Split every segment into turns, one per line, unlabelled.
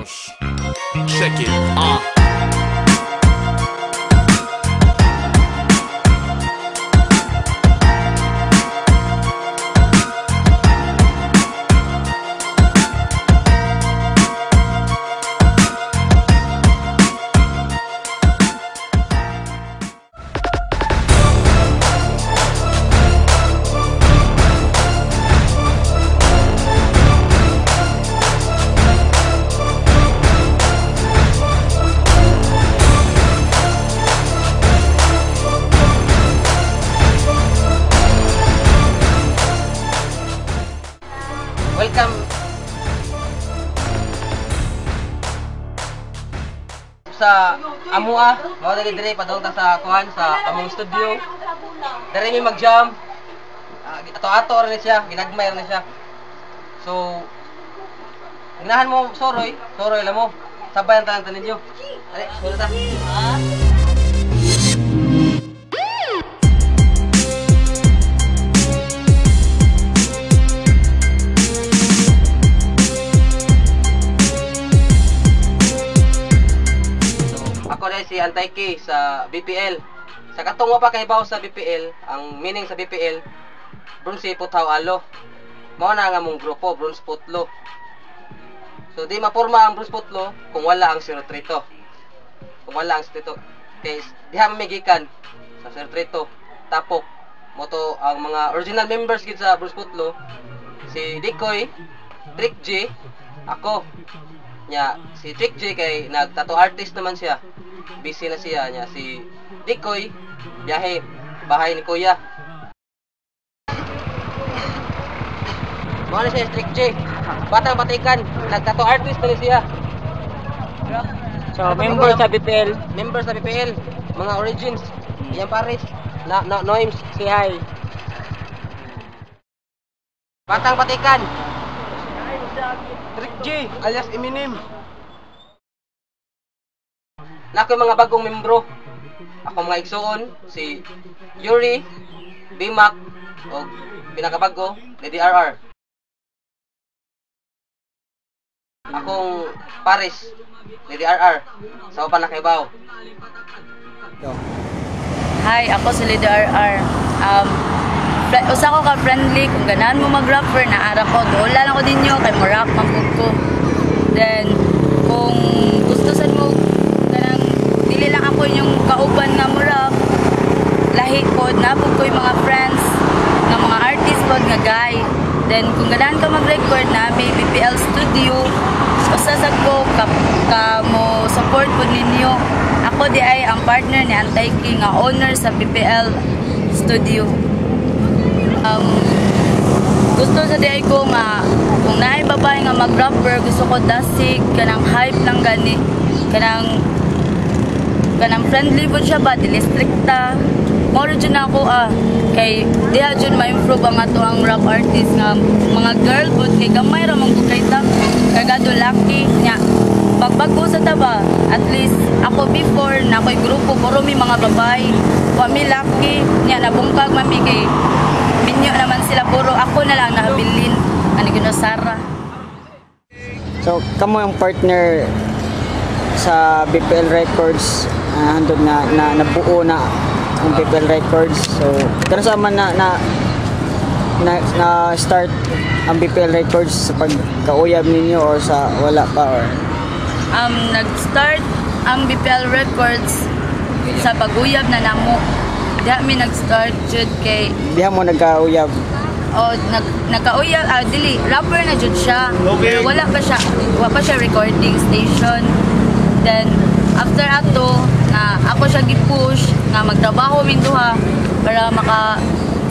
Jones. Check it.
Welcome sa Amua, mao dali dire padung ta sa kuan sa among studio. Dire mi mag-jam. Ato-ato ra ni siya, ginagmay ra ni siya. So inahan mo soroy la mo. Sabay ang tanan ninyo. Dali, suro ta. Ako na si Antaiki sa BPL. Sa katong pa kay bawo sa BPL, ang meaning sa BPL, bronze putaw alo. Mao na nga mong grupo, bronze putlo. So di maporma ang bronze putlo kung wala ang 03. Kung wala ang 03. Kay diha mamigikan sa 03. Tapok moto ang mga original members gid sa bronze putlo, si Dikoy, Trick G, ako. Nya si Trick J kay nagtattoo artist naman siya. Busy na siya nya si Dikoy biyahe bahay ni Kuya. Mao na siya Trick J. Batang batikan, nagtattoo artist na siya.
So member sa BPL,
Member sa BPL, mga origins. Yan pares. Noims si Hi. Batang batikan. Trick J alias Eminem. Nako mga bagong membro. Ako mga igsuon si Yuri, Bimak o pinakabago DDRR. Akong Paris DDRR sa upan na kaybaw.
Hi, ako si DDRR. Usa ko ka friendly kung ganahan mo mag-rapper na ara ko dola lang ko dinyo kay mo rap magud ko. Then kung gusto sad mo kanang dili lang ako yung kauban nga mo rap, lahi pod nabog ko yung mga friends nga mga artist pod nga guy. Then kung ganahan ka mag-record na may BPL studio, usa sad ko ka mo support pod ninyo. Ako di ay ang partner ni Antaiki nga owner sa BPL studio. Gusto sa diay ko nga kung naay babae nga mag-rapper, gusto ko dasig kanang hype lang gani, kanang friendly po siya ba, dili stricta. Moro dyan ako kay diha dyan ma-improve ang ato ang rap artist nga mga girl po kay gamay ra man ko kay ta kagado lucky nya pagbago sa taba. At least ako before na ako'y grupo puro mi mga babae, wa mi lucky nya nabungkag mami kay minyo naman sila, puro ako na lang nahabilin ani gino Sara.
so kamo ang partner sa BPL Records, handog na nabuo na ang BPL Records. So kano sa man na start ang BPL Records sa pagkauyab ninyo or sa wala pa or
nag-start ang BPL Records sa paguyab na namo. Diha mi nag-start jud kay
diha mo nagkauyab.
Nagkauyab dili rapper na jud siya. Pero wala pa siya recording station. Then after ato na ako siya gi-push nga magtrabaho min duha para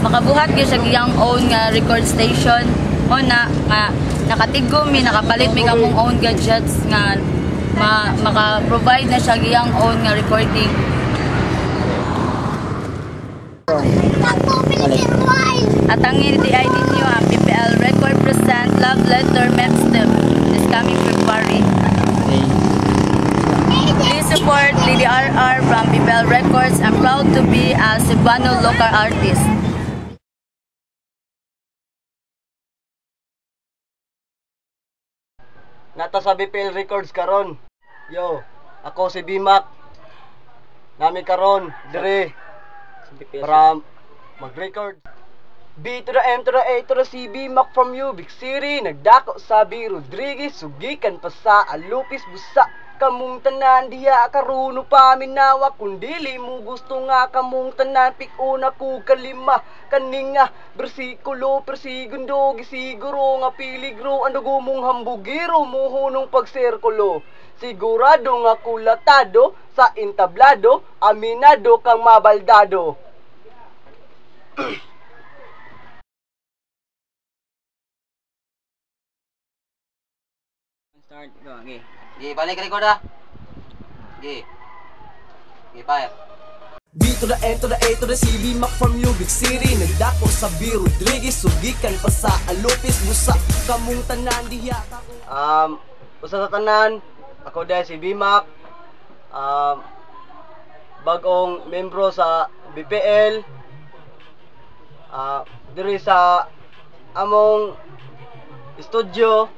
makabuhat gyud siya giyang own nga record station. O na nga nakatigom mi, nakapalit mi kamong own gadgets nga maka-provide na siya giyang own nga recording. At ang NDI ninyo ang BPL Record present Love Letter Mixtape this coming February. Please support DDRR from BPL Records. I'm proud to be a Cebuano local artist.
nata sa BPL Records karon. Yo, ako si Bimac. Nami karon dire para mag-record. B to the M to the A to the C, Bimac from Ubic City. Nagdako sa B Rodriguez, sugikan pa sa Alupis busa. Kamong tanan diha karuno pa minawa kung dili mo gusto nga kamong tanan pikuna ko kalima kaninga bersikulo persigundo gisiguro nga piligro ano gumong hambugiro mo hunong pagsirkulo sigurado nga kulatado sa entablado aminado kang mabaldado.
Start go, okay.
Gi, balik record ah. Gi. Gi, fire.
B to the N to the A to the C, Bimac from Ubic City. Nagdako sa B Rodriguez, sugikan pa sa Alupis busa. Kamong tanan diha. Usa sa tanan, ako dahil si Bimac. Bagong membro sa BPL. Diri sa among studio.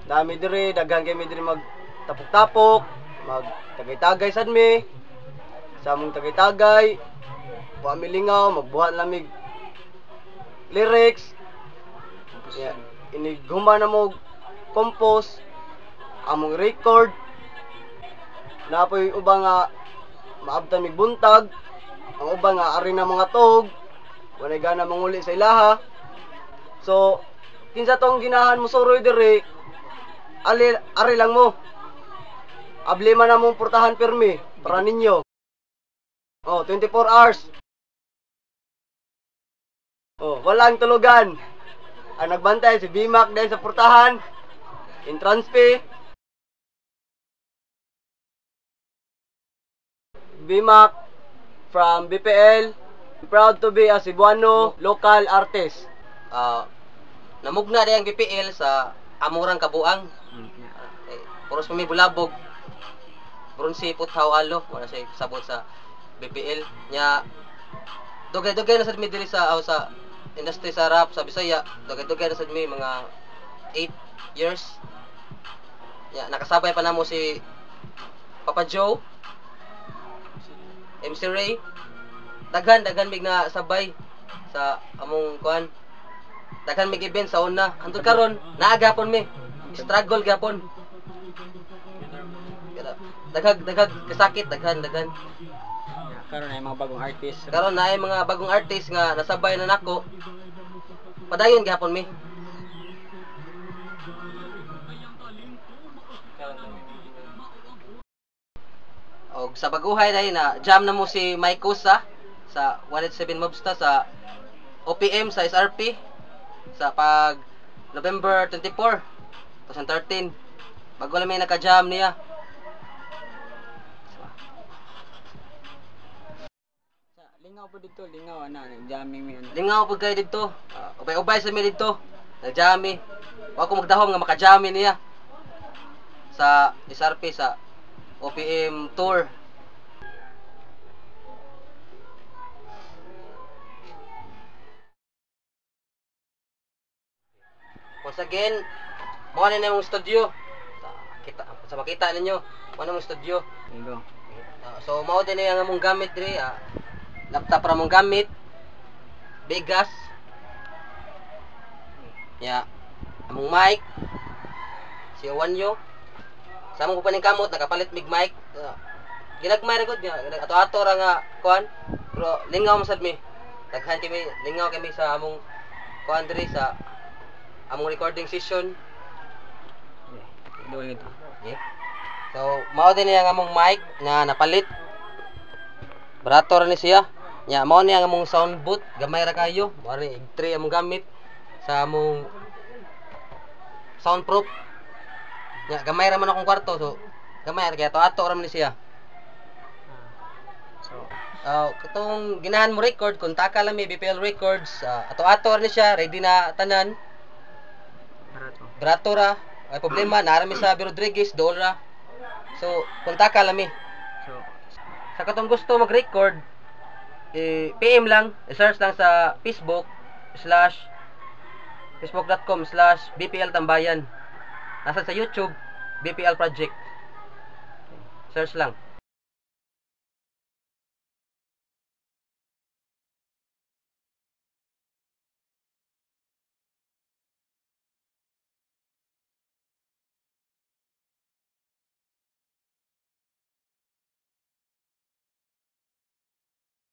Dami diri, daghan kami diri magtapok-tapok, magtagay-tagay sad mi. Sa among tagay-tagay, wa mi lingaw, magbuhat lamig lyrics. Yeah, inighuman na mo compose among record. Napoy uba nga maabtan mig buntag, ang uba nga ari na mga tog, walay gana manguli sa ilaha. So, kinsa tong ginahan mo suroy diri, ari lang mo. Ablema na mong portahan permi para ninyo. 24 hours. Walang tulugan. Ang nagbantay si Bimac dahil sa portahan. Entrance fee. Bimac from BPL. Proud to be a Cebuano local artist.
Namugna din ang BPL sa amurang kabuang. Puros pa may bulabog. Bronze puthaw alo. Wala siya sabot sa BPL. Nya dugay-dugay na sad mi diri sa sa industry sa rap sa Bisaya. Dugay-dugay na sad mi mga 8 years. Ya, nakasabay pa namo si Papa Joe, MC Ray. Daghan mig na sabay sa among kuan. Daghan mig event sa una. Hantod karon naagapon mi. Struggle gapon. Daghag kasakit daghan.
Karon ay mga bagong artist.
Karon na ay mga bagong artist nga nasabay na nako. Padayon gihapon mi. Og sa baguhay dai na jam na mo si Mike Kusa sa 187 Mobsta sa OPM sa SRP sa pag November 24, 2013. Bago lang may naka-jam niya.
Lingaw po dito, lingaw ana, nag-jamming mi ano.
Lingaw pud kay didto. Ubay-ubay sa mi didto. Nag-jammy. Wa ko magdahom nga maka-jammy niya. Sa SRP sa OPM tour. Once again, mo na yung studio. Sa makita ninyo, mo na yung studio.
Go.
So mao din ang among gamit diri. Laptop ra mong gamit. Vegas. Ya. Among mic. Si Wanyo. Sa among kupaning kamot nakapalit mig mic. Ginagmay ra gud nga. Ato-ato ra nga kuan. Pero lingaw mo sad mi. Daghan kami lingaw kami sa among kuan diri sa among recording session.
Doon ito.
Okay. So, mao din ang among mic nga napalit. Barato ra ni siya. Nya mao ni ang among sound booth, gamay ra kayo. Mao ni 3 among gamit sa among soundproof. Nya gamay ra man akong kwarto, so gamay ra kay ato ra man ni siya.
So,
katong ginahan mo record kung taka lang may BPL Records, ato-ato ra ni siya, ready na tanan. Barato ra. Ay problema, narami sa B Rodriguez, dool ra. So, kontak ka lami.
so
Sa katong gusto mag-record, PM lang, search lang sa Facebook /facebook.com/BPL Tambayan. Nasa sa YouTube, BPL Project. Search lang.